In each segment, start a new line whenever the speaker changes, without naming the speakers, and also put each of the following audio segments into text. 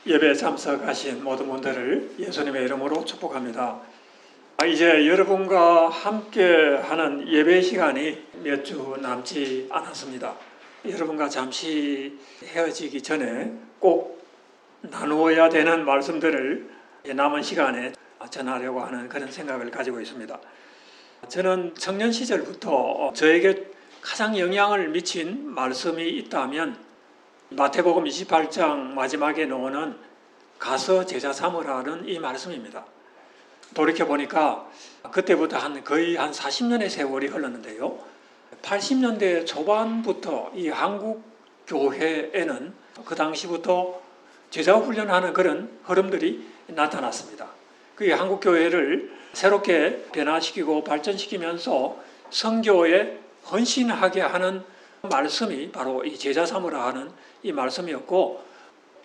예배에 참석하신 모든 분들을 예수님의 이름으로 축복합니다. 이제 여러분과 함께하는 예배 시간이 몇 주 남지 않았습니다. 여러분과 잠시 헤어지기 전에 꼭 나누어야 되는 말씀들을 남은 시간에 전하려고 하는 그런 생각을 가지고 있습니다. 저는 청년 시절부터 저에게 가장 영향을 미친 말씀이 있다면 마태복음 28장 마지막에 나오는 가서 제자 삼으라는 이 말씀입니다. 돌이켜보니까 그때부터 거의 한 40년의 세월이 흘렀는데요. 80년대 초반부터 이 한국 교회에는 그 당시부터 제자 훈련하는 그런 흐름들이 나타났습니다. 그게 한국 교회를 새롭게 변화시키고 발전시키면서 선교에 헌신하게 하는 말씀이 바로 이 제자 삼으라 하는 이 말씀이었고,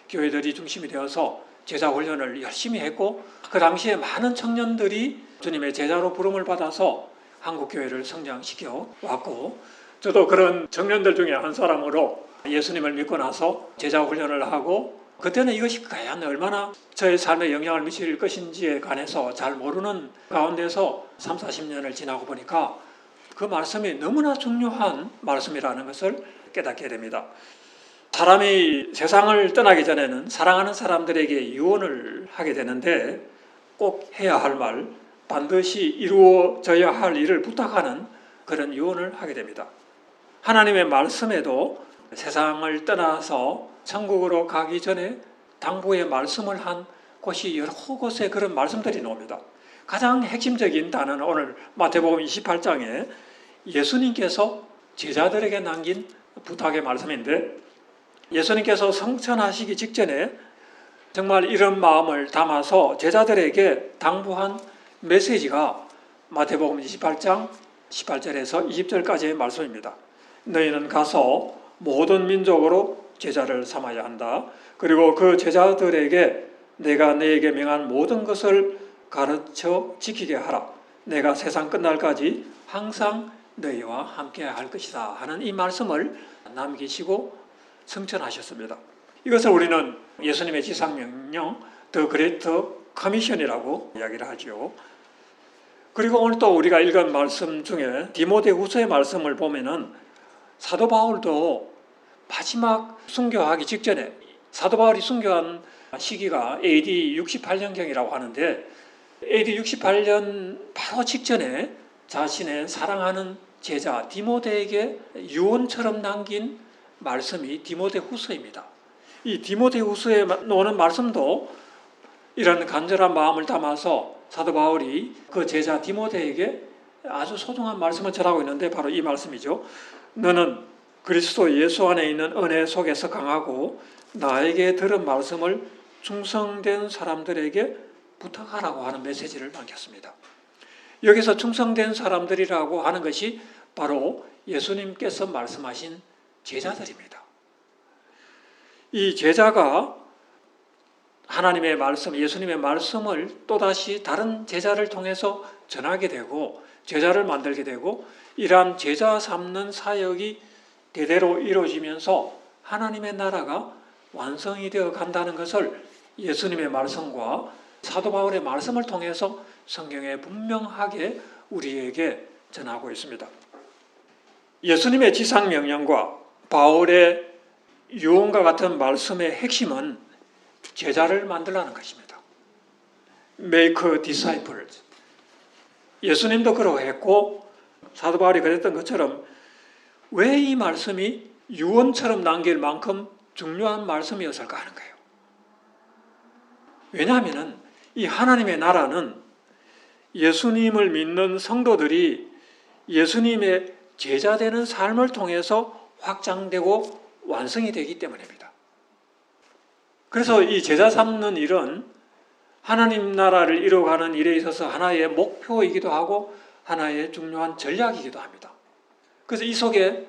교회들이 중심이 되어서 제자 훈련을 열심히 했고, 그 당시에 많은 청년들이 주님의 제자로 부름을 받아서 한국 교회를 성장시켜 왔고, 저도 그런 청년들 중에 한 사람으로 예수님을 믿고 나서 제자 훈련을 하고, 그때는 이것이 과연 얼마나 저의 삶에 영향을 미칠 것인지에 관해서 잘 모르는 가운데서 30, 40년을 지나고 보니까 그 말씀이 너무나 중요한 말씀이라는 것을 깨닫게 됩니다. 사람이 세상을 떠나기 전에는 사랑하는 사람들에게 유언을 하게 되는데, 꼭 해야 할 말, 반드시 이루어져야 할 일을 부탁하는 그런 유언을 하게 됩니다. 하나님의 말씀에도 세상을 떠나서 천국으로 가기 전에 당부의 말씀을 한 곳이 여러 곳에 그런 말씀들이 나옵니다. 가장 핵심적인 단어는 오늘 마태복음 28장에 예수님께서 제자들에게 남긴 부탁의 말씀인데, 예수님께서 성천하시기 직전에 정말 이런 마음을 담아서 제자들에게 당부한 메시지가 마태복음 28장 18절에서 20절까지의 말씀입니다. 너희는 가서 모든 민족으로 제자를 삼아야 한다. 그리고 그 제자들에게 내가 너에게 명한 모든 것을 가르쳐 지키게 하라. 내가 세상 끝날까지 항상 너희와 함께 할 것이다 하는 이 말씀을 남기시고 성천하셨습니다. 이것을 우리는 예수님의 지상명령, 더 그레이터 커미션이라고 이야기를 하죠. 그리고 오늘 또 우리가 읽은 말씀 중에 디모데후서의 말씀을 보면은 사도 바울도 마지막 순교하기 직전에, 사도 바울이 순교한 시기가 AD 68년경이라고 하는데, AD 68년 바로 직전에 자신의 사랑하는 제자 디모데에게 유언처럼 남긴 말씀이 디모데후서입니다. 이 디모데후서에 나오는 말씀도 이런 간절한 마음을 담아서 사도 바울이 그 제자 디모데에게 아주 소중한 말씀을 전하고 있는데, 바로 이 말씀이죠. 너는 그리스도 예수 안에 있는 은혜 속에서 강하고 나에게 들은 말씀을 충성된 사람들에게 부탁하라고 하는 메시지를 남겼습니다. 여기서 충성된 사람들이라고 하는 것이 바로 예수님께서 말씀하신 제자들입니다. 이 제자가 하나님의 말씀, 예수님의 말씀을 또다시 다른 제자를 통해서 전하게 되고 제자를 만들게 되고, 이러한 제자 삼는 사역이 대대로 이루어지면서 하나님의 나라가 완성이 되어 간다는 것을 예수님의 말씀과 사도 바울의 말씀을 통해서 성경에 분명하게 우리에게 전하고 있습니다. 예수님의 지상명령과 바울의 유언과 같은 말씀의 핵심은 제자를 만들라는 것입니다. Make disciples. 예수님도 그러했고 사도 바울이 그랬던 것처럼 왜 이 말씀이 유언처럼 남길 만큼 중요한 말씀이었을까 하는 거예요. 왜냐하면 이 하나님의 나라는 예수님을 믿는 성도들이 예수님의 제자되는 삶을 통해서 확장되고 완성이 되기 때문입니다. 그래서 이 제자 삼는 일은 하나님 나라를 이루어가는 일에 있어서 하나의 목표이기도 하고 하나의 중요한 전략이기도 합니다. 그래서 이 속에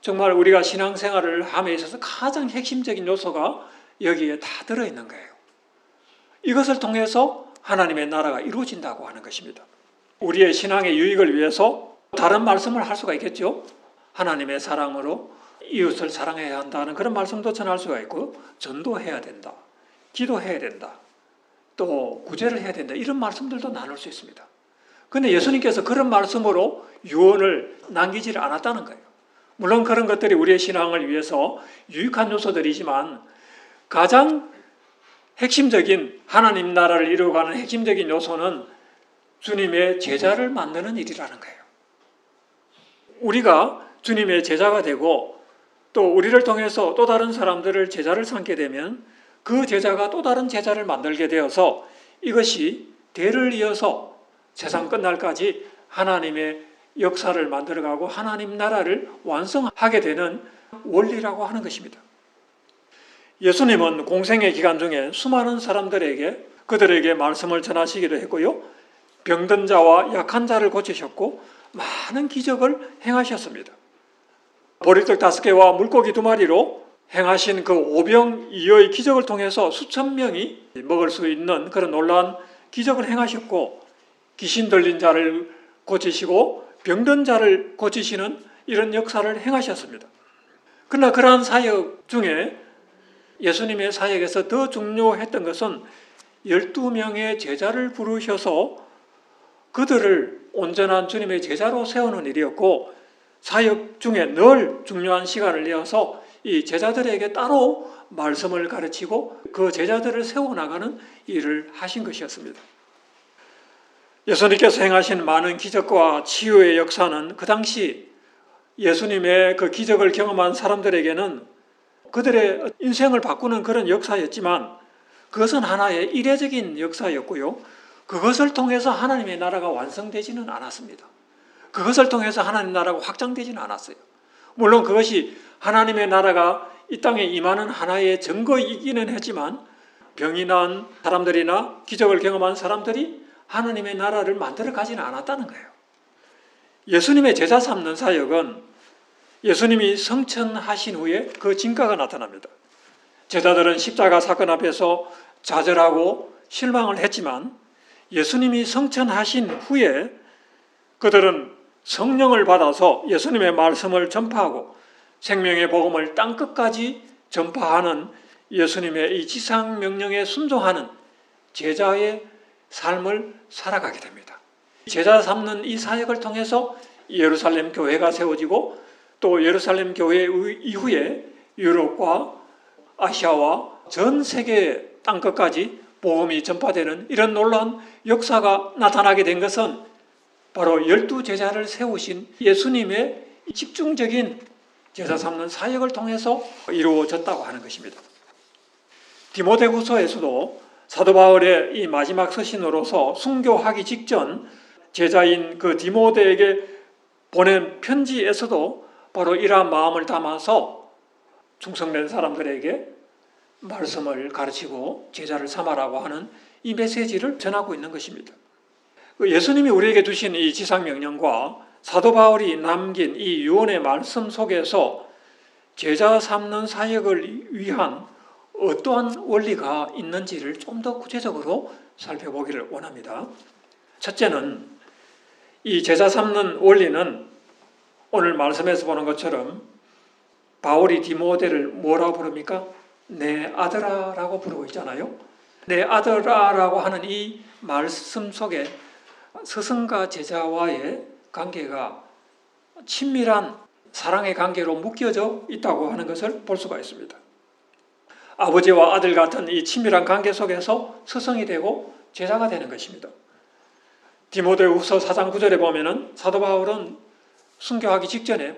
정말 우리가 신앙생활을 함에 있어서 가장 핵심적인 요소가 여기에 다 들어있는 거예요. 이것을 통해서 하나님의 나라가 이루어진다고 하는 것입니다. 우리의 신앙의 유익을 위해서 다른 말씀을 할 수가 있겠죠. 하나님의 사랑으로 이웃을 사랑해야 한다는 그런 말씀도 전할 수가 있고, 전도해야 된다, 기도해야 된다. 또 구제를 해야 된다. 이런 말씀들도 나눌 수 있습니다. 그런데 예수님께서 그런 말씀으로 유언을 남기지를 않았다는 거예요. 물론 그런 것들이 우리의 신앙을 위해서 유익한 요소들이지만 가장 핵심적인 하나님 나라를 이루어가는 핵심적인 요소는 주님의 제자를 만드는 일이라는 거예요. 우리가 주님의 제자가 되고 또 우리를 통해서 또 다른 사람들을 제자를 삼게 되면 그 제자가 또 다른 제자를 만들게 되어서 이것이 대를 이어서 세상 끝날까지 하나님의 역사를 만들어가고 하나님 나라를 완성하게 되는 원리라고 하는 것입니다. 예수님은 공생의 기간 중에 수많은 사람들에게 그들에게 말씀을 전하시기도 했고요. 병든 자와 약한 자를 고치셨고 많은 기적을 행하셨습니다. 보리떡 5개와 물고기 2마리로 행하신 그 오병이어의 기적을 통해서 수천 명이 먹을 수 있는 그런 놀라운 기적을 행하셨고 귀신 들린 자를 고치시고 병든 자를 고치시는 이런 역사를 행하셨습니다. 그러나 그러한 사역 중에 예수님의 사역에서 더 중요했던 것은 12명의 제자를 부르셔서 그들을 온전한 주님의 제자로 세우는 일이었고 사역 중에 늘 중요한 시간을 내어서 이 제자들에게 따로 말씀을 가르치고 그 제자들을 세워나가는 일을 하신 것이었습니다. 예수님께서 행하신 많은 기적과 치유의 역사는 그 당시 예수님의 그 기적을 경험한 사람들에게는 그들의 인생을 바꾸는 그런 역사였지만 그것은 하나의 이례적인 역사였고요. 그것을 통해서 하나님의 나라가 완성되지는 않았습니다. 그것을 통해서 하나님 나라가 확장되지는 않았어요. 물론 그것이 하나님의 나라가 이 땅에 임하는 하나의 증거이기는 했지만 병이 난 사람들이나 기적을 경험한 사람들이 하나님의 나라를 만들어 가지는 않았다는 거예요. 예수님의 제자 삼는 사역은 예수님이 성천하신 후에 그 진가가 나타납니다. 제자들은 십자가 사건 앞에서 좌절하고 실망을 했지만 예수님이 성천하신 후에 그들은 성령을 받아서 예수님의 말씀을 전파하고 생명의 복음을 땅끝까지 전파하는 예수님의 이 지상 명령에 순종하는 제자의 삶을 살아가게 됩니다. 제자 삼는 이 사역을 통해서 예루살렘 교회가 세워지고 또 예루살렘 교회 이후에 유럽과 아시아와 전 세계 땅끝까지 복음이 전파되는 이런 놀라운 역사가 나타나게 된 것은 바로 12제자를 세우신 예수님의 집중적인 제자 삼는 사역을 통해서 이루어졌다고 하는 것입니다. 디모데후서에서도 사도 바울의 이 마지막 서신으로서 순교하기 직전 제자인 그 디모데에게 보낸 편지에서도 바로 이러한 마음을 담아서 충성된 사람들에게 말씀을 가르치고 제자를 삼아라고 하는 이 메시지를 전하고 있는 것입니다. 예수님이 우리에게 주신 이 지상명령과 사도 바울이 남긴 이 유언의 말씀 속에서 제자 삼는 사역을 위한 어떠한 원리가 있는지를 좀 더 구체적으로 살펴보기를 원합니다. 첫째는 이 제자 삼는 원리는 오늘 말씀에서 보는 것처럼 바울이 디모데를 뭐라고 부릅니까? 내 아들아라고 부르고 있잖아요. 내 아들아라고 하는 이 말씀 속에 스승과 제자와의 관계가 친밀한 사랑의 관계로 묶여져 있다고 하는 것을 볼 수가 있습니다. 아버지와 아들 같은 이 친밀한 관계 속에서 스승이 되고 제자가 되는 것입니다. 디모데후서 4장 9절에 보면은 사도 바울은 순교하기 직전에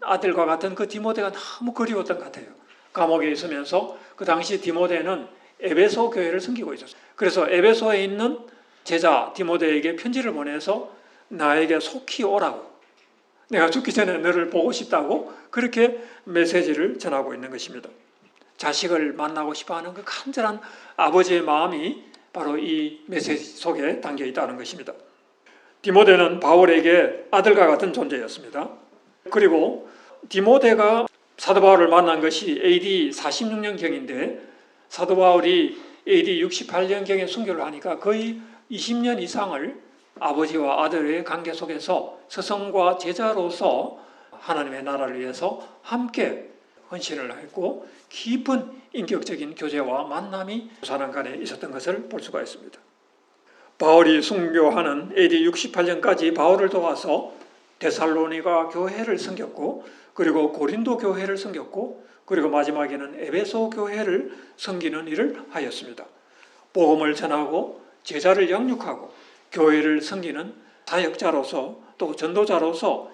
아들과 같은 그 디모데가 너무 그리웠던 것 같아요. 감옥에 있으면서 그 당시 디모데는 에베소 교회를 섬기고 있었어요. 그래서 에베소에 있는 제자 디모데에게 편지를 보내서 나에게 속히 오라고, 내가 죽기 전에 너를 보고 싶다고 그렇게 메시지를 전하고 있는 것입니다. 자식을 만나고 싶어하는 그 간절한 아버지의 마음이 바로 이 메시지 속에 담겨 있다는 것입니다. 디모데는 바울에게 아들과 같은 존재였습니다. 그리고 디모데가 사도 바울을 만난 것이 AD 46년경인데 사도 바울이 AD 68년경에 순교를 하니까 거의 20년 이상을 아버지와 아들의 관계 속에서 스승과 제자로서 하나님의 나라를 위해서 함께 헌신을 했고 깊은 인격적인 교제와 만남이 두 사람 간에 있었던 것을 볼 수가 있습니다. 바울이 순교하는 AD 68년까지 바울을 도와서 데살로니가 교회를 섬겼고 그리고 고린도 교회를 섬겼고 그리고 마지막에는 에베소 교회를 섬기는 일을 하였습니다. 복음을 전하고 제자를 양육하고 교회를 섬기는 사역자로서 또 전도자로서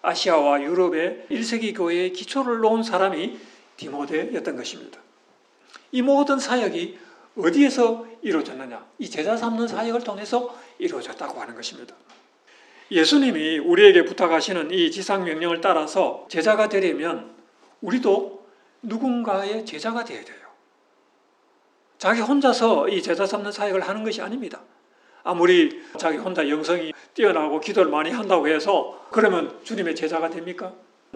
아시아와 유럽의 1세기 교회의 기초를 놓은 사람이 디모데였던 것입니다. 이 모든 사역이 어디에서 이루어졌느냐? 이 제자 삼는 사역을 통해서 이루어졌다고 하는 것입니다. 예수님이 우리에게 부탁하시는 이 지상명령을 따라서 제자가 되려면 우리도 누군가의 제자가 되어야 돼요. 자기 혼자서 이 제자 삼는 사역을 하는 것이 아닙니다. 아무리 자기 혼자 영성이 뛰어나고 기도를 많이 한다고 해서 그러면 주님의 제자가 됩니까?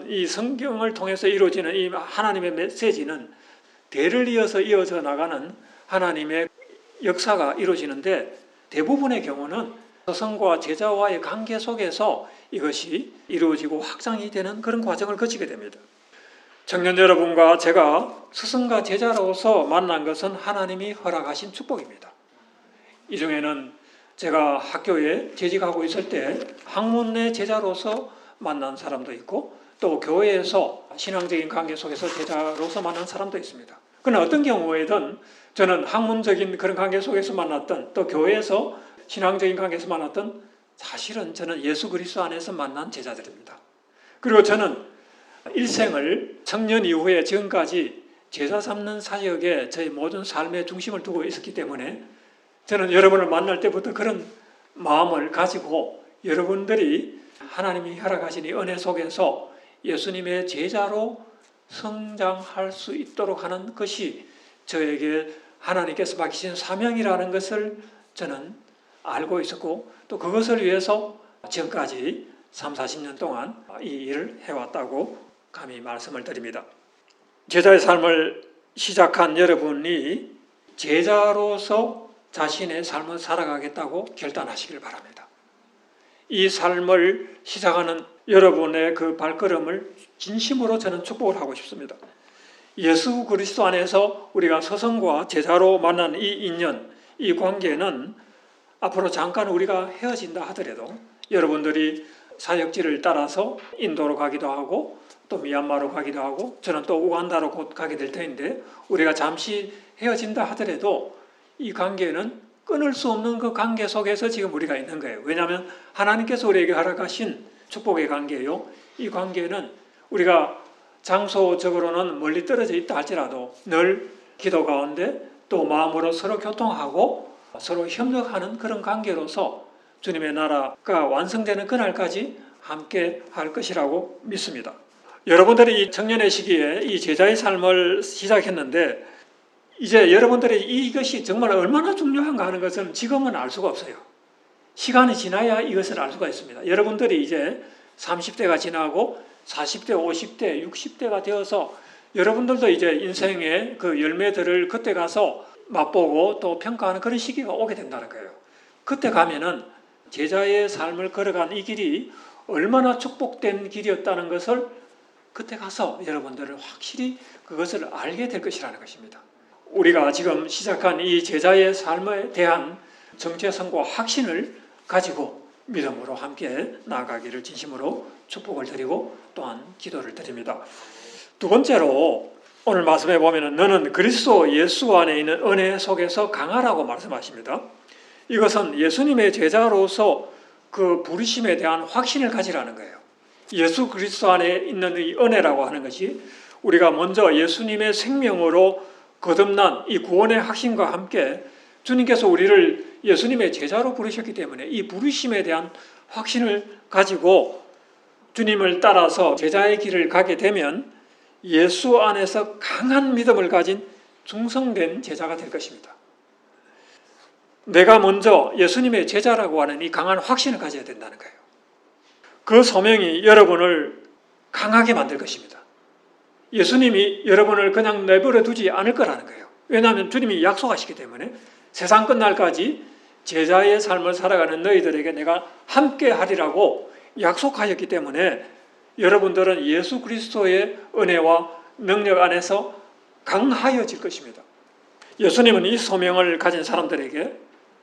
이 성경을 통해서 이루어지는 이 하나님의 메시지는 대를 이어서 이어져 나가는 하나님의 역사가 이루어지는데 대부분의 경우는 스승과 제자와의 관계 속에서 이것이 이루어지고 확장이 되는 그런 과정을 거치게 됩니다. 청년 여러분과 제가 스승과 제자로서 만난 것은 하나님이 허락하신 축복입니다. 이 중에는 제가 학교에 재직하고 있을 때 학문의 제자로서 만난 사람도 있고 또 교회에서 신앙적인 관계 속에서 제자로서 만난 사람도 있습니다. 그러나 어떤 경우에든 저는 학문적인 그런 관계 속에서 만났던 또 교회에서 신앙적인 관계에서 만났던 사실은 저는 예수 그리스도 안에서 만난 제자들입니다. 그리고 저는 일생을 청년 이후에 지금까지 제자 삼는 사역에 저의 모든 삶의 중심을 두고 있었기 때문에 저는 여러분을 만날 때부터 그런 마음을 가지고 여러분들이 하나님이 허락하신 이 은혜 속에서 예수님의 제자로 성장할 수 있도록 하는 것이 저에게 하나님께서 맡기신 사명이라는 것을 저는 알고 있었고 또 그것을 위해서 지금까지 30-40년 동안 이 일을 해왔다고 감히 말씀을 드립니다. 제자의 삶을 시작한 여러분이 제자로서 자신의 삶을 살아가겠다고 결단하시길 바랍니다. 이 삶을 시작하는 여러분의 그 발걸음을 진심으로 저는 축복을 하고 싶습니다. 예수 그리스도 안에서 우리가 스승과 제자로 만난 이 인연, 이 관계는 앞으로 잠깐 우리가 헤어진다 하더라도 여러분들이 사역지를 따라서 인도로 가기도 하고 또 미얀마로 가기도 하고 저는 또 우간다로 곧 가게 될 텐데 우리가 잠시 헤어진다 하더라도 이 관계는 끊을 수 없는 그 관계 속에서 지금 우리가 있는 거예요. 왜냐하면 하나님께서 우리에게 허락하신 축복의 관계예요. 이 관계는 우리가 장소적으로는 멀리 떨어져 있다 할지라도 늘 기도 가운데 또 마음으로 서로 교통하고 서로 협력하는 그런 관계로서 주님의 나라가 완성되는 그날까지 함께 할 것이라고 믿습니다. 여러분들이 이 청년의 시기에 이 제자의 삶을 시작했는데 이제 여러분들이 이것이 정말 얼마나 중요한가 하는 것은 지금은 알 수가 없어요. 시간이 지나야 이것을 알 수가 있습니다. 여러분들이 이제 30대가 지나고 40대, 50대, 60대가 되어서 여러분들도 이제 인생의 그 열매들을 그때 가서 맛보고 또 평가하는 그런 시기가 오게 된다는 거예요. 그때 가면은 제자의 삶을 걸어간 이 길이 얼마나 축복된 길이었다는 것을 그때 가서 여러분들은 확실히 그것을 알게 될 것이라는 것입니다. 우리가 지금 시작한 이 제자의 삶에 대한 정체성과 확신을 가지고 믿음으로 함께 나아가기를 진심으로 축복을 드리고 또한 기도를 드립니다. 두 번째로 오늘 말씀해 보면 너는 그리스도 예수 안에 있는 은혜 속에서 강하라고 말씀하십니다. 이것은 예수님의 제자로서 그 부르심에 대한 확신을 가지라는 거예요. 예수 그리스도 안에 있는 이 은혜라고 하는 것이 우리가 먼저 예수님의 생명으로 거듭난 이 구원의 확신과 함께 주님께서 우리를 예수님의 제자로 부르셨기 때문에 이 부르심에 대한 확신을 가지고 주님을 따라서 제자의 길을 가게 되면 예수 안에서 강한 믿음을 가진 충성된 제자가 될 것입니다. 내가 먼저 예수님의 제자라고 하는 이 강한 확신을 가져야 된다는 거예요. 그 소명이 여러분을 강하게 만들 것입니다. 예수님이 여러분을 그냥 내버려 두지 않을 거라는 거예요. 왜냐하면 주님이 약속하시기 때문에 세상 끝날까지 제자의 삶을 살아가는 너희들에게 내가 함께 하리라고 약속하셨기 때문에 여러분들은 예수 그리스도의 은혜와 능력 안에서 강하여질 것입니다. 예수님은 이 소명을 가진 사람들에게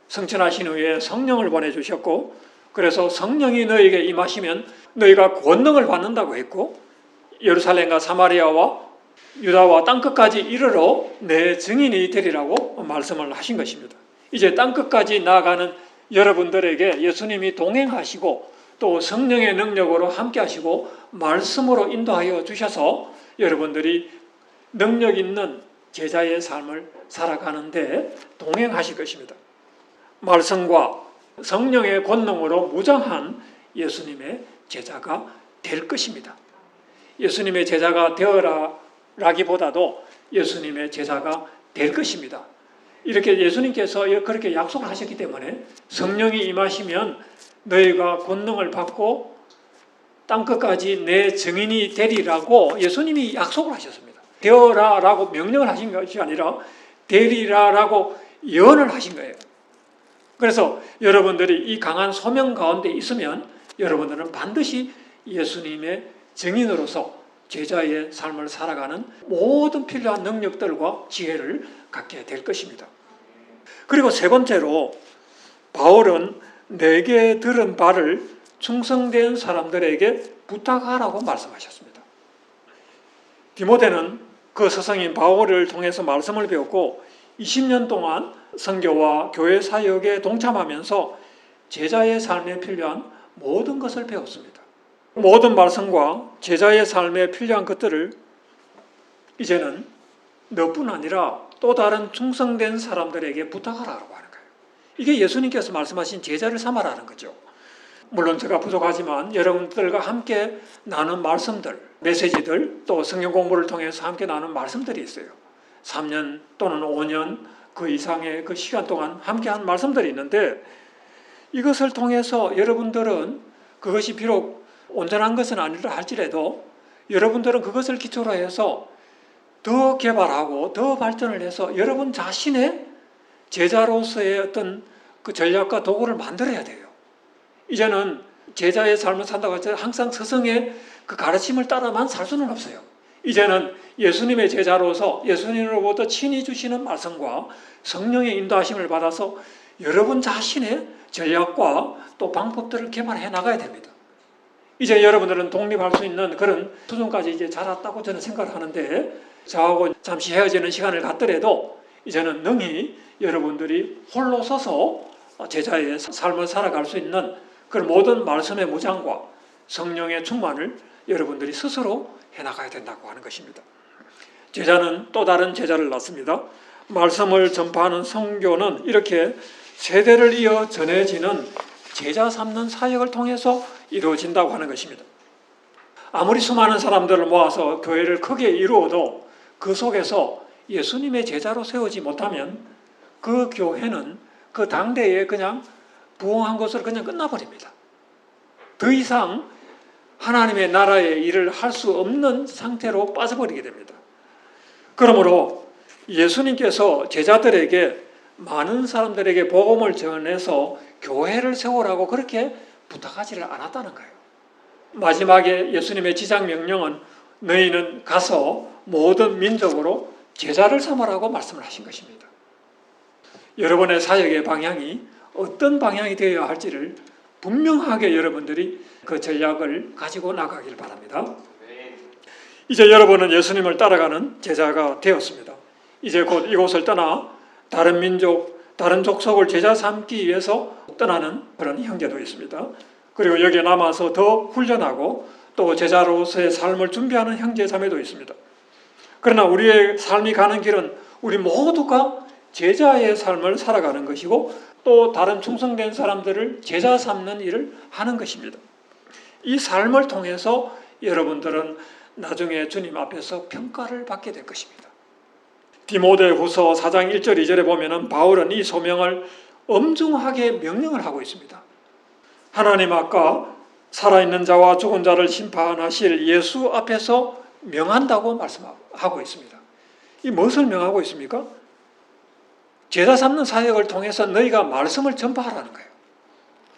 성천하신 후에 성령을 보내주셨고, 그래서 성령이 너에게 임하시면 너희가 권능을 받는다고 했고, 예루살렘과 사마리아와 유다와 땅끝까지 이르러 내 증인이 되리라고 말씀을 하신 것입니다. 이제 땅끝까지 나아가는 여러분들에게 예수님이 동행하시고 또 성령의 능력으로 함께 하시고 말씀으로 인도하여 주셔서 여러분들이 능력 있는 제자의 삶을 살아가는데 동행하실 것입니다. 말씀과 성령의 권능으로 무장한 예수님의 제자가 될 것입니다. 예수님의 제자가 되어라라기보다도 예수님의 제자가 될 것입니다. 이렇게 예수님께서 그렇게 약속을 하셨기 때문에 성령이 임하시면 너희가 권능을 받고 땅끝까지 내 증인이 되리라고 예수님이 약속을 하셨습니다. 되어라라고 명령을 하신 것이 아니라 되리라라고 예언을 하신 거예요. 그래서 여러분들이 이 강한 소명 가운데 있으면 여러분들은 반드시 예수님의 증인으로서 제자의 삶을 살아가는 모든 필요한 능력들과 지혜를 갖게 될 것입니다. 그리고 세 번째로 바울은 내게 들은 바를 충성된 사람들에게 부탁하라고 말씀하셨습니다. 디모데는 그 스승인 바울을 통해서 말씀을 배웠고 20년 동안 선교와 교회 사역에 동참하면서 제자의 삶에 필요한 모든 것을 배웠습니다. 모든 말씀과 제자의 삶에 필요한 것들을 이제는 너뿐 아니라 또 다른 충성된 사람들에게 부탁하라고 하는 거예요. 이게 예수님께서 말씀하신 제자를 삼아라는 거죠. 물론 제가 부족하지만 여러분들과 함께 나눈 말씀들, 메시지들, 또 성경 공부를 통해서 함께 나눈 말씀들이 있어요. 3년 또는 5년 그 이상의 그 시간 동안 함께한 말씀들이 있는데 이것을 통해서 여러분들은 그것이 비록 온전한 것은 아니라 할지라도 여러분들은 그것을 기초로 해서 더 개발하고 더 발전을 해서 여러분 자신의 제자로서의 어떤 그 전략과 도구를 만들어야 돼요. 이제는 제자의 삶을 산다고 해서 항상 스승의 그 가르침을 따라만 살 수는 없어요. 이제는 예수님의 제자로서 예수님으로부터 친히 주시는 말씀과 성령의 인도하심을 받아서 여러분 자신의 전략과 또 방법들을 개발해 나가야 됩니다. 이제 여러분들은 독립할 수 있는 그런 수준까지 이제 자랐다고 저는 생각을 하는데 저하고 잠시 헤어지는 시간을 갖더라도 이제는 능히 여러분들이 홀로 서서 제자의 삶을 살아갈 수 있는 그런 모든 말씀의 무장과 성령의 충만을 여러분들이 스스로 해나가야 된다고 하는 것입니다. 제자는 또 다른 제자를 낳습니다. 말씀을 전파하는 선교는 이렇게 세대를 이어 전해지는 제자 삼는 사역을 통해서 이루어진다고 하는 것입니다. 아무리 수많은 사람들을 모아서 교회를 크게 이루어도 그 속에서 예수님의 제자로 세우지 못하면 그 교회는 그 당대에 그냥 부흥한 것으로 그냥 끝나버립니다. 더 이상 하나님의 나라의 일을 할 수 없는 상태로 빠져버리게 됩니다. 그러므로 예수님께서 제자들에게 많은 사람들에게 복음을 전해서 교회를 세우라고 그렇게 부탁하지를 않았다는 거예요. 마지막에 예수님의 지상 명령은 너희는 가서 모든 민족으로 제자를 삼으라고 말씀을 하신 것입니다. 여러분의 사역의 방향이 어떤 방향이 되어야 할지를 분명하게 여러분들이 그 전략을 가지고 나가길 바랍니다. 이제 여러분은 예수님을 따라가는 제자가 되었습니다. 이제 곧 이곳을 떠나 다른 민족, 다른 족속을 제자 삼기 위해서 떠나는 그런 형제도 있습니다. 그리고 여기에 남아서 더 훈련하고 또 제자로서의 삶을 준비하는 형제 자매도 있습니다. 그러나 우리의 삶이 가는 길은 우리 모두가 제자의 삶을 살아가는 것이고 또 다른 충성된 사람들을 제자 삼는 일을 하는 것입니다. 이 삶을 통해서 여러분들은 나중에 주님 앞에서 평가를 받게 될 것입니다. 디모데후서 4장 1절 2절에 보면은 바울은 이 소명을 엄중하게 명령을 하고 있습니다. 하나님 아까 살아있는 자와 죽은 자를 심판하실 예수 앞에서 명한다고 말씀하고 있습니다. 이 무엇을 명하고 있습니까? 제자 삼는 사역을 통해서 너희가 말씀을 전파하라는 거예요.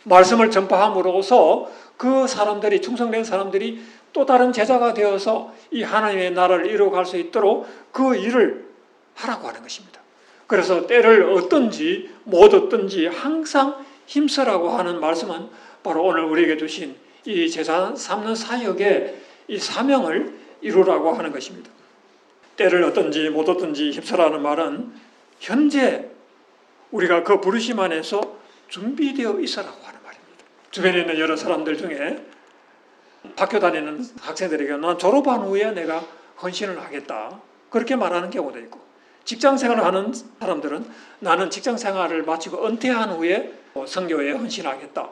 말씀을 전파함으로써 그 사람들이 충성된 사람들이 또 다른 제자가 되어서 이 하나님의 나라를 이루어갈 수 있도록 그 일을 하라고 하는 것입니다. 그래서 때를 얻든지 못 얻든지 항상 힘쓰라고 하는 말씀은 바로 오늘 우리에게 주신 이 제자 삼는 사역의 이 사명을 이루라고 하는 것입니다. 때를 얻든지 못 얻든지 힘쓰라는 말은 현재 우리가 그 부르심 안에서 준비되어 있으라고 하는 말입니다. 주변에 있는 여러 사람들 중에 학교 다니는 학생들에게 난 졸업한 후에 내가 헌신을 하겠다 그렇게 말하는 경우도 있고, 직장생활을 하는 사람들은 나는 직장생활을 마치고 은퇴한 후에 선교에 헌신하겠다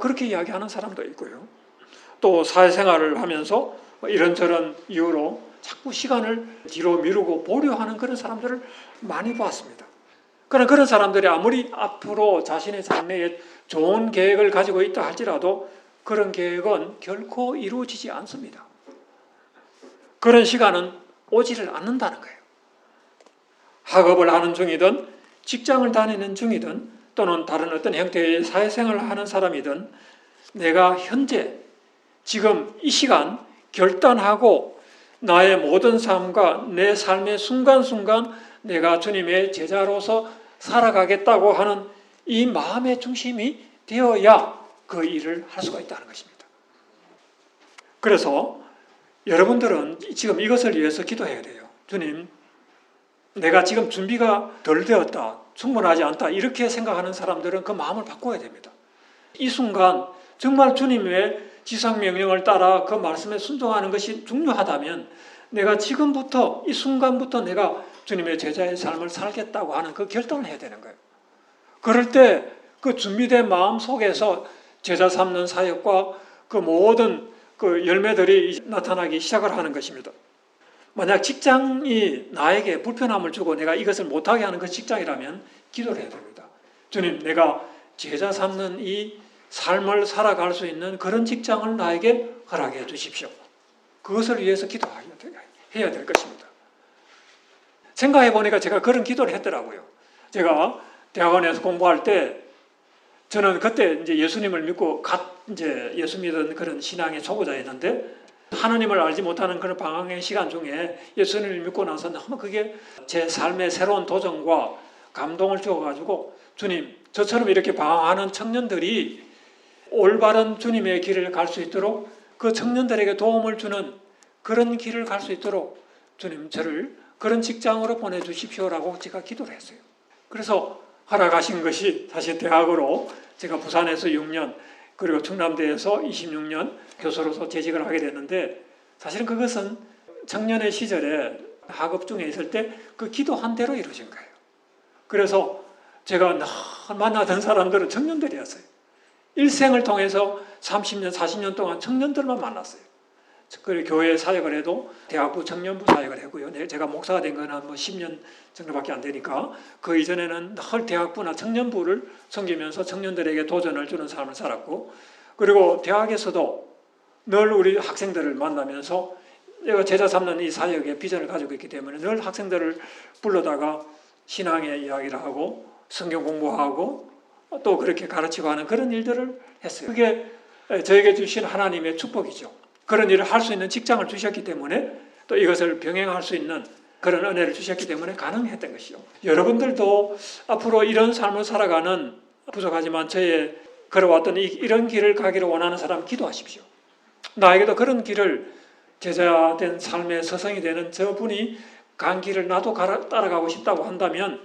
그렇게 이야기하는 사람도 있고요. 또 사회생활을 하면서 이런저런 이유로 자꾸 시간을 뒤로 미루고 보려 하는 그런 사람들을 많이 보았습니다. 그러나 그런 사람들이 아무리 앞으로 자신의 장래에 좋은 계획을 가지고 있다 할지라도 그런 계획은 결코 이루어지지 않습니다. 그런 시간은 오지를 않는다는 거예요. 학업을 하는 중이든 직장을 다니는 중이든 또는 다른 어떤 형태의 사회생활을 하는 사람이든 내가 현재 지금 이 시간 결단하고 나의 모든 삶과 내 삶의 순간순간 내가 주님의 제자로서 살아가겠다고 하는 이 마음의 중심이 되어야 그 일을 할 수가 있다는 것입니다. 그래서 여러분들은 지금 이것을 위해서 기도해야 돼요. 주님, 내가 지금 준비가 덜 되었다, 충분하지 않다 이렇게 생각하는 사람들은 그 마음을 바꿔야 됩니다. 이 순간 정말 주님의 지상명령을 따라 그 말씀에 순종하는 것이 중요하다면 내가 지금부터 이 순간부터 내가 주님의 제자의 삶을 살겠다고 하는 그 결단을 해야 되는 거예요. 그럴 때 그 준비된 마음 속에서 제자 삼는 사역과 그 모든 그 열매들이 나타나기 시작을 하는 것입니다. 만약 직장이 나에게 불편함을 주고 내가 이것을 못하게 하는 그 직장이라면 기도를 해야 됩니다. 주님, 내가 제자 삼는 이 삶을 살아갈 수 있는 그런 직장을 나에게 허락해 주십시오. 그것을 위해서 기도해야 될 것입니다. 생각해 보니까 제가 그런 기도를 했더라고요. 제가 대학원에서 공부할 때 저는 그때 이제 예수님을 믿고 이제 예수 믿은 그런 신앙의 초보자였는데 하나님을 알지 못하는 그런 방황의 시간 중에 예수님을 믿고 나서 너무 그게 제 삶의 새로운 도전과 감동을 주어가지고 주님, 저처럼 이렇게 방황하는 청년들이 올바른 주님의 길을 갈 수 있도록 그 청년들에게 도움을 주는 그런 길을 갈 수 있도록 주님 저를 그런 직장으로 보내주십시오라고 제가 기도를 했어요. 그래서 허락하신 것이 사실 대학으로 제가 부산에서 6년 그리고 충남대에서 26년 교수로서 재직을 하게 됐는데 사실은 그것은 청년의 시절에 학업 중에 있을 때 그 기도한 대로 이루어진 거예요. 그래서 제가 만나던 사람들은 청년들이었어요. 일생을 통해서 30년, 40년 동안 청년들만 만났어요. 그리고 교회 사역을 해도 대학부 청년부 사역을 했고요. 제가 목사가 된 건 한 10년 정도밖에 안 되니까 그 이전에는 늘 대학부나 청년부를 섬기면서 청년들에게 도전을 주는 삶을 살았고, 그리고 대학에서도 늘 우리 학생들을 만나면서 내가 제자 삼는 이 사역의 비전을 가지고 있기 때문에 늘 학생들을 불러다가 신앙의 이야기를 하고 성경 공부하고 또 그렇게 가르치고 하는 그런 일들을 했어요. 그게 저에게 주신 하나님의 축복이죠. 그런 일을 할 수 있는 직장을 주셨기 때문에 또 이것을 병행할 수 있는 그런 은혜를 주셨기 때문에 가능했던 것이죠. 여러분들도 앞으로 이런 삶을 살아가는 부족하지만 저의 걸어왔던 이런 길을 가기를 원하는 사람 기도하십시오. 나에게도 그런 길을 제자된 삶의 서성이 되는 저분이 간 길을 나도 따라가고 싶다고 한다면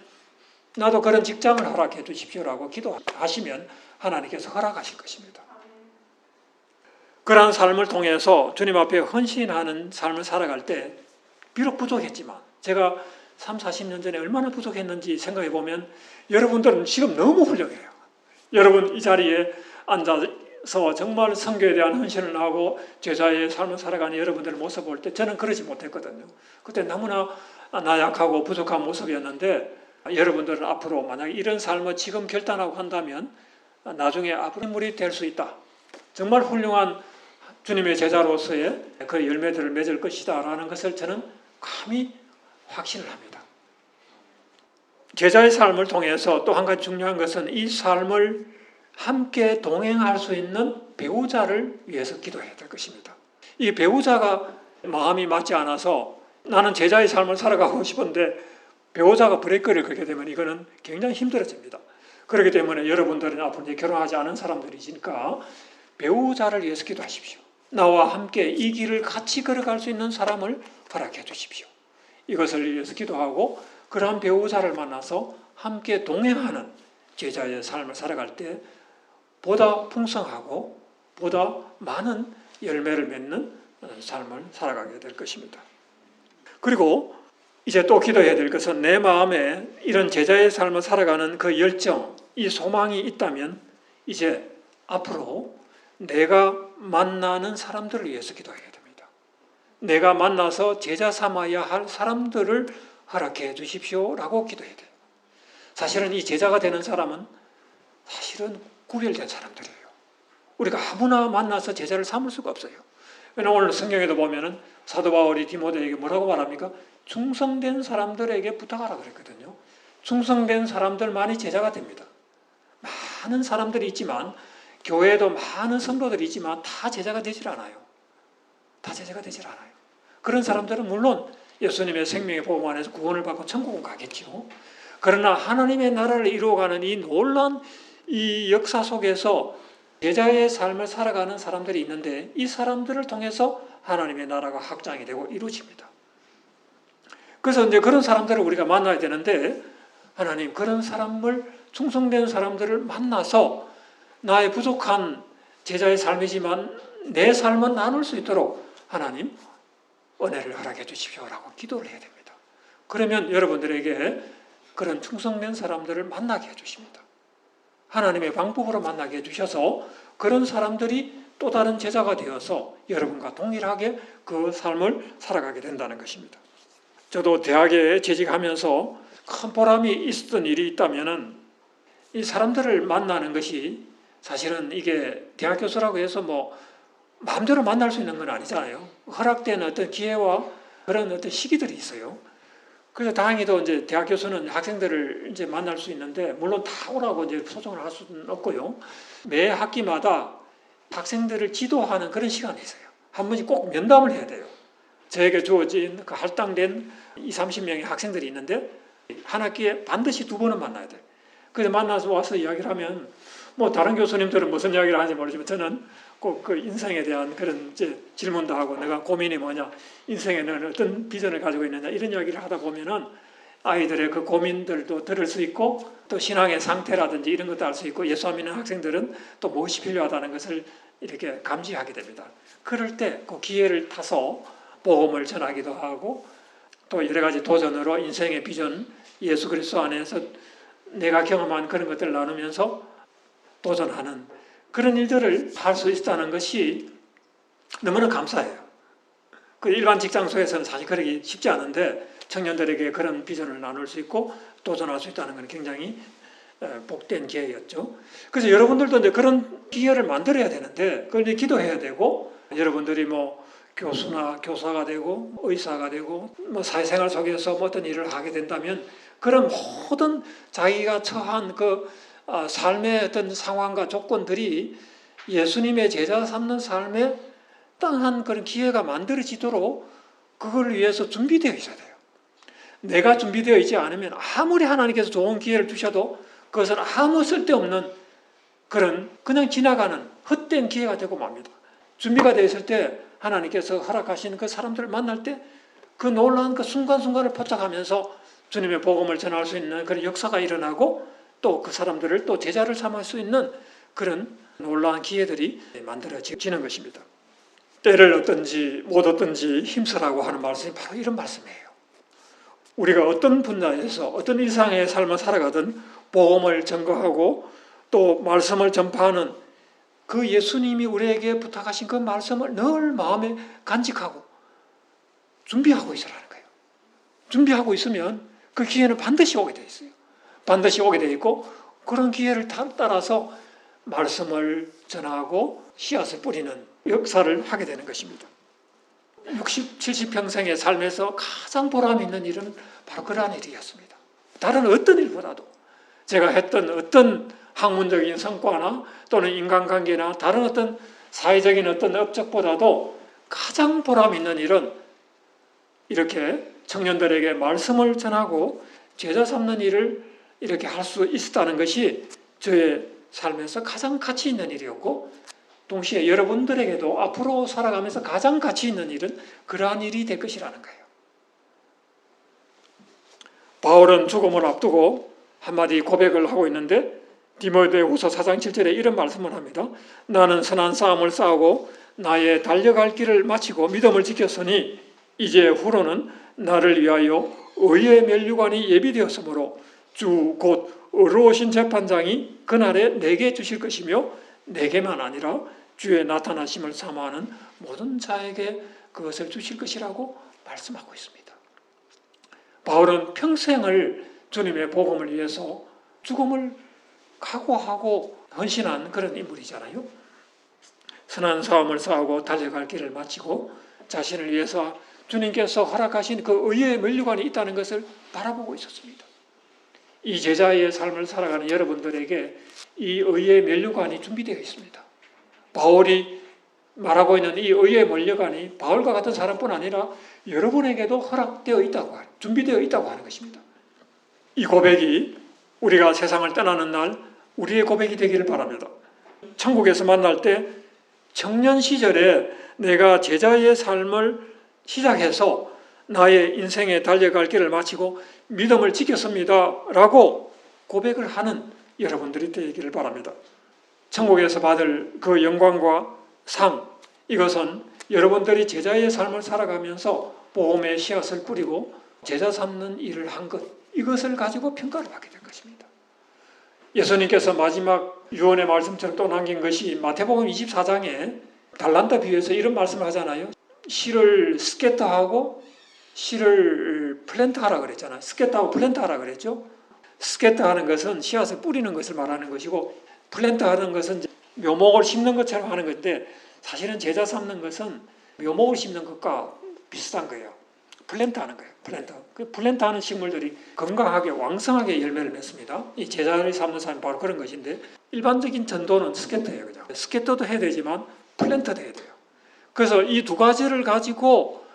나도 그런 직장을 허락해 주십시오라고 기도하시면 하나님께서 허락하실 것입니다. 그러한 삶을 통해서 주님 앞에 헌신하는 삶을 살아갈 때 비록 부족했지만 제가 30, 40년 전에 얼마나 부족했는지 생각해 보면 여러분들은 지금 너무 훌륭해요. 여러분 이 자리에 앉아서 정말 선교에 대한 헌신을 하고 제자의 삶을 살아가는 여러분들의 모습을 볼 때 저는 그러지 못했거든요. 그때 너무나 나약하고 부족한 모습이었는데 여러분들은 앞으로 만약 이런 삶을 지금 결단하고 한다면 나중에 앞으로 인물이 될 수 있다. 정말 훌륭한 주님의 제자로서의 그 열매들을 맺을 것이다 라는 것을 저는 감히 확신을 합니다. 제자의 삶을 통해서 또 한 가지 중요한 것은 이 삶을 함께 동행할 수 있는 배우자를 위해서 기도해야 될 것입니다. 이 배우자가 마음이 맞지 않아서 나는 제자의 삶을 살아가고 싶은데 배우자가 브레이크를 걸게 되면 이거는 굉장히 힘들어집니다. 그렇기 때문에 여러분들은 앞으로 이제 결혼하지 않은 사람들이시니까 배우자를 위해서 기도하십시오. 나와 함께 이 길을 같이 걸어갈 수 있는 사람을 허락해 주십시오. 이것을 위해서 기도하고 그러한 배우자를 만나서 함께 동행하는 제자의 삶을 살아갈 때 보다 풍성하고 보다 많은 열매를 맺는 삶을 살아가게 될 것입니다. 그리고 이제 또 기도해야 될 것은 내 마음에 이런 제자의 삶을 살아가는 그 열정, 이 소망이 있다면 이제 앞으로 내가 만나는 사람들을 위해서 기도해야 됩니다. 내가 만나서 제자 삼아야 할 사람들을 허락해 주십시오라고 기도해야 돼요. 사실은 이 제자가 되는 사람은 사실은 구별된 사람들이에요. 우리가 아무나 만나서 제자를 삼을 수가 없어요. 왜냐하면 오늘 성경에도 보면은 사도 바울이 디모데에게 뭐라고 말합니까? 충성된 사람들에게 부탁하라 그랬거든요. 충성된 사람들만이 제자가 됩니다. 많은 사람들이 있지만 교회에도 많은 성도들이 있지만 다 제자가 되질 않아요. 다 제자가 되질 않아요. 그런 사람들은 물론 예수님의 생명의 복음 안에서 구원을 받고 천국은 가겠죠. 그러나 하나님의 나라를 이루어가는 이 놀라운 이 역사 속에서 제자의 삶을 살아가는 사람들이 있는데 이 사람들을 통해서 하나님의 나라가 확장이 되고 이루어집니다. 그래서 이제 그런 사람들을 우리가 만나야 되는데 하나님 그런 사람을 충성된 사람들을 만나서 나의 부족한 제자의 삶이지만 내 삶은 나눌 수 있도록 하나님 은혜를 허락해 주십시오라고 기도를 해야 됩니다. 그러면 여러분들에게 그런 충성된 사람들을 만나게 해주십니다. 하나님의 방법으로 만나게 해주셔서 그런 사람들이 또 다른 제자가 되어서 여러분과 동일하게 그 삶을 살아가게 된다는 것입니다. 저도 대학에 재직하면서 큰 보람이 있었던 일이 있다면은 이 사람들을 만나는 것이 사실은 이게 대학 교수라고 해서 뭐 마음대로 만날 수 있는 건 아니잖아요. 허락된 어떤 기회와 그런 어떤 시기들이 있어요. 그래서 다행히도 이제 대학 교수는 학생들을 이제 만날 수 있는데 물론 다 오라고 이제 소송을 할 수는 없고요. 매 학기마다 학생들을 지도하는 그런 시간이 있어요. 한 번씩 꼭 면담을 해야 돼요. 저에게 주어진 그 할당된 20-30명의 학생들이 있는데 한 학기에 반드시 2번은 만나야 돼요. 그래서 만나서 와서 이야기를 하면 뭐 다른 교수님들은 무슨 이야기를 하는지 모르지만 저는 꼭 그 인생에 대한 그런 이제 질문도 하고 내가 고민이 뭐냐, 인생에는 어떤 비전을 가지고 있느냐 이런 이야기를 하다 보면은 아이들의 그 고민들도 들을 수 있고 또 신앙의 상태라든지 이런 것도 알 수 있고 예수 안 믿는 학생들은 또 무엇이 필요하다는 것을 이렇게 감지하게 됩니다. 그럴 때 그 기회를 타서 복음을 전하기도 하고 또 여러 가지 도전으로 인생의 비전 예수 그리스도 안에서 내가 경험한 그런 것들을 나누면서 도전하는 그런 일들을 할 수 있다는 것이 너무나 감사해요. 그 일반 직장 속에서는 사실 그러기 쉽지 않은데 청년들에게 그런 비전을 나눌 수 있고 도전할 수 있다는 건 굉장히 복된 기회였죠. 그래서 여러분들도 이제 그런 기회를 만들어야 되는데 그걸 이제 기도해야 되고 여러분들이 뭐 교수나 교사가 되고 의사가 되고 뭐 사회생활 속에서 뭐 어떤 일을 하게 된다면 그런 모든 자기가 처한 그 삶의 어떤 상황과 조건들이 예수님의 제자 삼는 삶에 땅한 그런 기회가 만들어지도록 그걸 위해서 준비되어 있어야 돼요. 내가 준비되어 있지 않으면 아무리 하나님께서 좋은 기회를 주셔도 그것은 아무 쓸데없는 그런 그냥 지나가는 헛된 기회가 되고 맙니다. 준비가 되어 있을 때 하나님께서 허락하시는 그 사람들을 만날 때 그 놀라운 그 순간순간을 포착하면서 주님의 복음을 전할 수 있는 그런 역사가 일어나고 또 그 사람들을 또 제자를 삼을 수 있는 그런 놀라운 기회들이 만들어지는 것입니다. 때를 얻든지 못 얻든지 힘쓰라고 하는 말씀이 바로 이런 말씀이에요. 우리가 어떤 분야에서 어떤 일상의 삶을 살아가든 복음을 전거하고 또 말씀을 전파하는 그 예수님이 우리에게 부탁하신 그 말씀을 늘 마음에 간직하고 준비하고 있으라는 거예요. 준비하고 있으면 그 기회는 반드시 오게 돼 있어요. 반드시 오게 돼 있고 그런 기회를 따라서 말씀을 전하고 씨앗을 뿌리는 역사를 하게 되는 것입니다. 60, 70평생의 삶에서 가장 보람 있는 일은 바로 그러한 일이었습니다. 다른 어떤 일보다도 제가 했던 어떤 학문적인 성과나 또는 인간관계나 다른 어떤 사회적인 어떤 업적보다도 가장 보람 있는 일은 이렇게 청년들에게 말씀을 전하고 제자 삼는 일을 이렇게 할 수 있었다는 것이 저의 삶에서 가장 가치 있는 일이었고, 동시에 여러분들에게도 앞으로 살아가면서 가장 가치 있는 일은 그러한 일이 될 것이라는 거예요. 바울은 죽음을 앞두고 한마디 고백을 하고 있는데, 디모데후서 4장 7절에 이런 말씀을 합니다. 나는 선한 싸움을 싸우고 나의 달려갈 길을 마치고 믿음을 지켰으니 이제 후로는 나를 위하여 의의 면류관이 예비되었으므로 주 곧 의로우신 재판장이 그날에 내게 주실 것이며 내게만 아니라 주의 나타나심을 사모하는 모든 자에게 그것을 주실 것이라고 말씀하고 있습니다. 바울은 평생을 주님의 복음을 위해서 죽음을 각오하고 헌신한 그런 인물이잖아요. 선한 싸움을 싸우고 달려갈 길을 마치고 자신을 위해서 주님께서 허락하신 그 의의 면류관이 있다는 것을 바라보고 있었습니다. 이 제자의 삶을 살아가는 여러분들에게 이 의의 면류관이 준비되어 있습니다. 바울이 말하고 있는 이 의의 면류관이 바울과 같은 사람뿐 아니라 여러분에게도 허락되어 있다고, 준비되어 있다고 하는 것입니다. 이 고백이 우리가 세상을 떠나는 날 우리의 고백이 되기를 바랍니다. 천국에서 만날 때 청년 시절에 내가 제자의 삶을 시작해서 나의 인생에 달려갈 길을 마치고 믿음을 지켰습니다 라고 고백을 하는 여러분들이 되기를 바랍니다. 천국에서 받을 그 영광과 상, 이것은 여러분들이 제자의 삶을 살아가면서 복음의 씨앗을 뿌리고 제자 삼는 일을 한 것, 이것을 가지고 평가를 받게 될 것입니다. 예수님께서 마지막 유언의 말씀처럼 또 남긴 것이 마태복음 24장에 달란트 비유에서 이런 말씀을 하잖아요. 씨를 스케터하고 씨를 플랜트하라 그랬잖아요. 스케터하고 플랜트하라 그랬죠. 스케터하는 것은 씨앗을 뿌리는 것을 말하는 것이고, 플랜트하는 것은 묘목을 심는 것처럼 하는 건데, 사실은 제자 삼는 것은 묘목을 심는 것과 비슷한 거예요. 플랜트하는 거예요. 플랜트하는 식물들이 건강하게 왕성하게 열매를 맺습니다. 이 제자를 삼는 사람이 바로 그런 것인데, 일반적인 전도는 스케터예요. 그죠? 스케터도 해야 되지만 플랜트도 해야 돼요. 그래서 이 두 가지를 가지고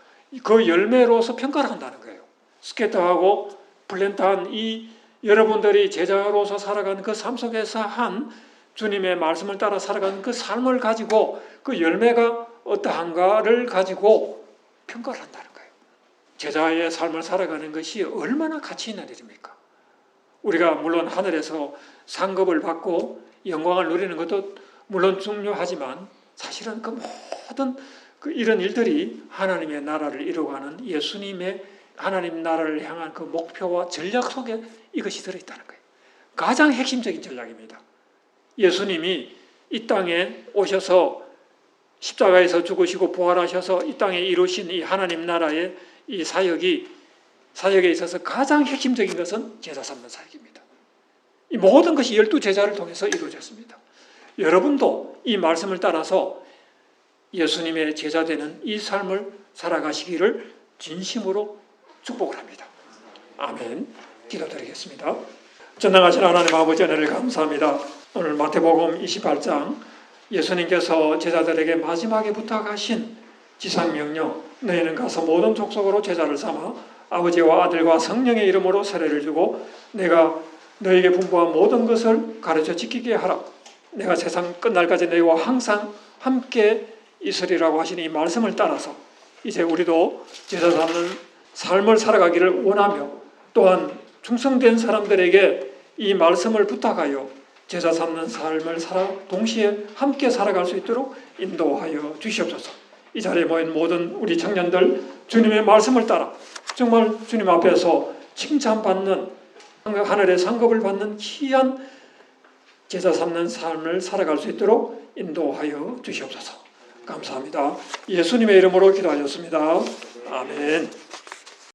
그 열매로서 평가를 한다는 거예요. 스케터하고 플랜트한 이 여러분들이 제자로서 살아가는 그 삶 속에서 한 주님의 말씀을 따라 살아가는 그 삶을 가지고 그 열매가 어떠한가를 가지고 평가를 한다는 거예요. 제자의 삶을 살아가는 것이 얼마나 가치 있는 일입니까? 우리가 물론 하늘에서 상급을 받고 영광을 누리는 것도 물론 중요하지만, 사실은 그 모든 이런 일들이 하나님의 나라를 이루어가는 예수님의 하나님 나라를 향한 그 목표와 전략 속에 이것이 들어있다는 거예요. 가장 핵심적인 전략입니다. 예수님이 이 땅에 오셔서 십자가에서 죽으시고 부활하셔서 이 땅에 이루신 이 하나님 나라의 이 사역에 있어서 가장 핵심적인 것은 제자 삼는 사역입니다. 이 모든 것이 12제자를 통해서 이루어졌습니다. 여러분도 이 말씀을 따라서 예수님의 제자되는 이 삶을 살아가시기를 진심으로 축복을 합니다. 아멘. 기도드리겠습니다. 전능하신 하나님 아버지, 은혜를 감사합니다. 오늘 마태복음 28장 예수님께서 제자들에게 마지막에 부탁하신 지상명령, 너희는 가서 모든 족속으로 제자를 삼아 아버지와 아들과 성령의 이름으로 세례를 주고 내가 너에게 분부한 모든 것을 가르쳐 지키게 하라. 내가 세상 끝날까지 너희와 항상 함께 있으리라고 하신 이 말씀을 따라서 이제 우리도 제자 삼는 삶을 살아가기를 원하며, 또한 충성된 사람들에게 이 말씀을 부탁하여 제자 삼는 삶을 동시에 함께 살아갈 수 있도록 인도하여 주시옵소서. 이 자리에 모인 모든 우리 청년들, 주님의 말씀을 따라 정말 주님 앞에서 칭찬받는, 하늘의 상급을 받는 귀한 제자 삼는 삶을 살아갈 수 있도록 인도하여 주시옵소서. 감사합니다. 예수님의 이름으로 기도하셨습니다. 아멘.